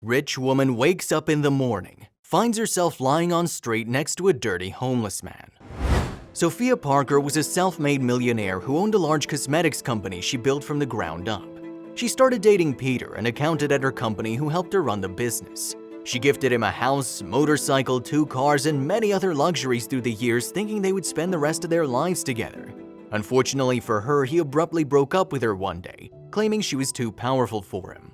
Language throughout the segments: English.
Rich woman wakes up in the morning, finds herself lying on street next to a dirty homeless man. Sophia Parker was a self-made millionaire who owned a large cosmetics company she built from the ground up. She started dating Peter, an accountant at her company who helped her run the business. She gifted him a house, motorcycle, 2 cars, and many other luxuries through the years, thinking they would spend the rest of their lives together. Unfortunately for her, he abruptly broke up with her one day, claiming she was too powerful for him.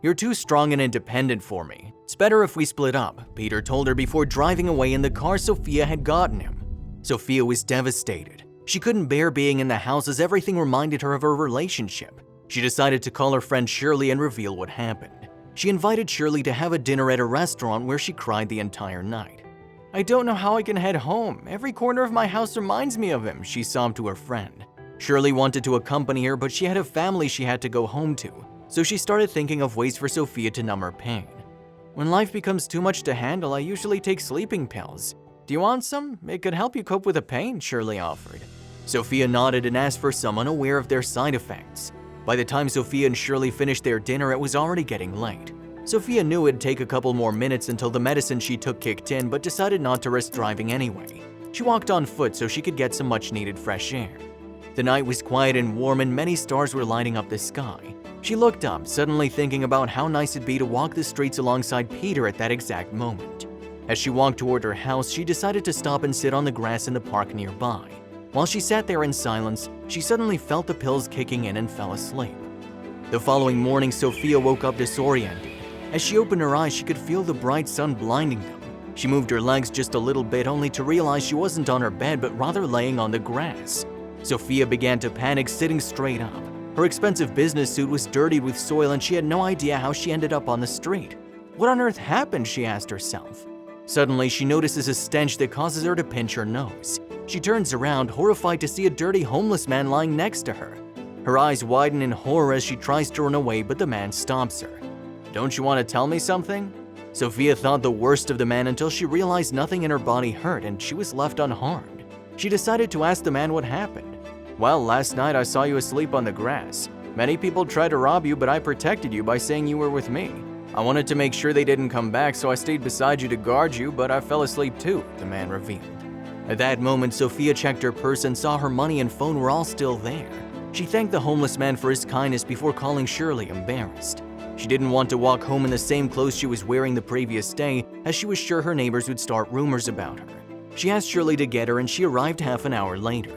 "You're too strong and independent for me. It's better if we split up," Peter told her before driving away in the car Sophia had gotten him. Sophia was devastated. She couldn't bear being in the house as everything reminded her of her relationship. She decided to call her friend Shirley and reveal what happened. She invited Shirley to have a dinner at a restaurant where she cried the entire night. "I don't know how I can head home. Every corner of my house reminds me of him," she sobbed to her friend. Shirley wanted to accompany her, but she had a family she had to go home to, so she started thinking of ways for Sophia to numb her pain. "When life becomes too much to handle, I usually take sleeping pills. Do you want some? It could help you cope with the pain," Shirley offered. Sophia nodded and asked for some, unaware of their side effects. By the time Sophia and Shirley finished their dinner, it was already getting late. Sophia knew it'd take a couple more minutes until the medicine she took kicked in, but decided not to risk driving anyway. She walked on foot so she could get some much-needed fresh air. The night was quiet and warm, and many stars were lighting up the sky. She looked up, suddenly thinking about how nice it'd be to walk the streets alongside Peter at that exact moment. As she walked toward her house, she decided to stop and sit on the grass in the park nearby. While she sat there in silence, she suddenly felt the pills kicking in and fell asleep. The following morning, Sophia woke up disoriented. As she opened her eyes, she could feel the bright sun blinding them. She moved her legs just a little bit, only to realize she wasn't on her bed, but rather laying on the grass. Sophia began to panic, sitting straight up. Her expensive business suit was dirtied with soil, and she had no idea how she ended up on the street. What on earth happened, she asked herself. Suddenly, she notices a stench that causes her to pinch her nose. She turns around, horrified to see a dirty homeless man lying next to her. Her eyes widen in horror as she tries to run away, but the man stops her. "Don't you want to tell me something?" Sophia thought the worst of the man until she realized nothing in her body hurt and she was left unharmed. She decided to ask the man what happened. "Well, last night I saw you asleep on the grass. Many people tried to rob you, but I protected you by saying you were with me. I wanted to make sure they didn't come back, so I stayed beside you to guard you, but I fell asleep too," the man revealed. At that moment, Sophia checked her purse and saw her money and phone were all still there. She thanked the homeless man for his kindness before calling Shirley, embarrassed. She didn't want to walk home in the same clothes she was wearing the previous day, as she was sure her neighbors would start rumors about her. She asked Shirley to get her, and she arrived half an hour later.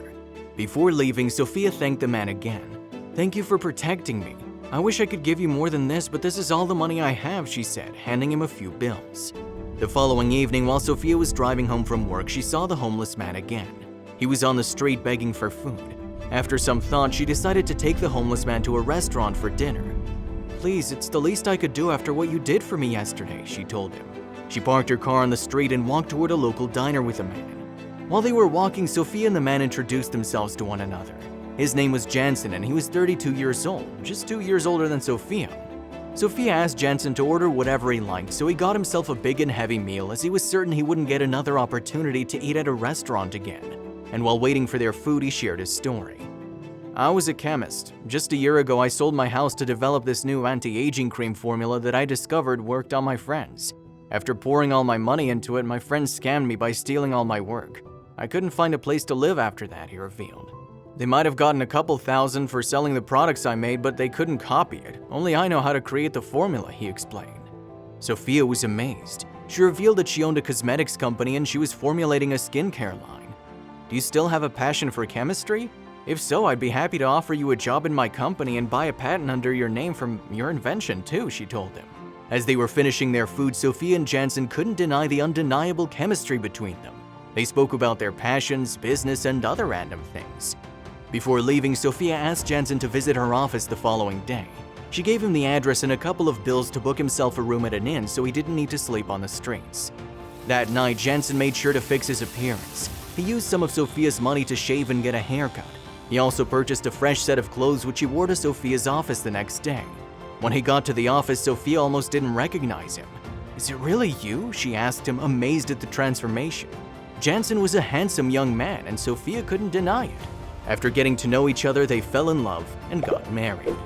Before leaving, Sophia thanked the man again. "Thank you for protecting me. I wish I could give you more than this, but this is all the money I have," she said, handing him a few bills. The following evening, while Sophia was driving home from work, she saw the homeless man again. He was on the street begging for food. After some thought, she decided to take the homeless man to a restaurant for dinner. "Please, it's the least I could do after what you did for me yesterday," she told him. She parked her car on the street and walked toward a local diner with the man. While they were walking, Sophia and the man introduced themselves to one another. His name was Jansen, and he was 32 years old, just 2 years older than Sophia. Sophia asked Jansen to order whatever he liked, so he got himself a big and heavy meal as he was certain he wouldn't get another opportunity to eat at a restaurant again. And while waiting for their food, he shared his story. "I was a chemist. Just a year ago, I sold my house to develop this new anti-aging cream formula that I discovered worked on my friends. After pouring all my money into it, my friends scammed me by stealing all my work. I couldn't find a place to live after that," he revealed. "They might have gotten a couple thousand for selling the products I made, but they couldn't copy it. Only I know how to create the formula," he explained. Sophia was amazed. She revealed that she owned a cosmetics company and she was formulating a skincare line. "Do you still have a passion for chemistry? If so, I'd be happy to offer you a job in my company and buy a patent under your name from your invention too," she told him. As they were finishing their food, Sophia and Jansen couldn't deny the undeniable chemistry between them. They spoke about their passions, business, and other random things. Before leaving, Sophia asked Jansen to visit her office the following day. She gave him the address and a couple of bills to book himself a room at an inn so he didn't need to sleep on the streets. That night, Jansen made sure to fix his appearance. He used some of Sophia's money to shave and get a haircut. He also purchased a fresh set of clothes which he wore to Sophia's office the next day. When he got to the office, Sophia almost didn't recognize him. "Is it really you?" she asked him, amazed at the transformation. Jansen was a handsome young man, and Sophia couldn't deny it. After getting to know each other, they fell in love and got married.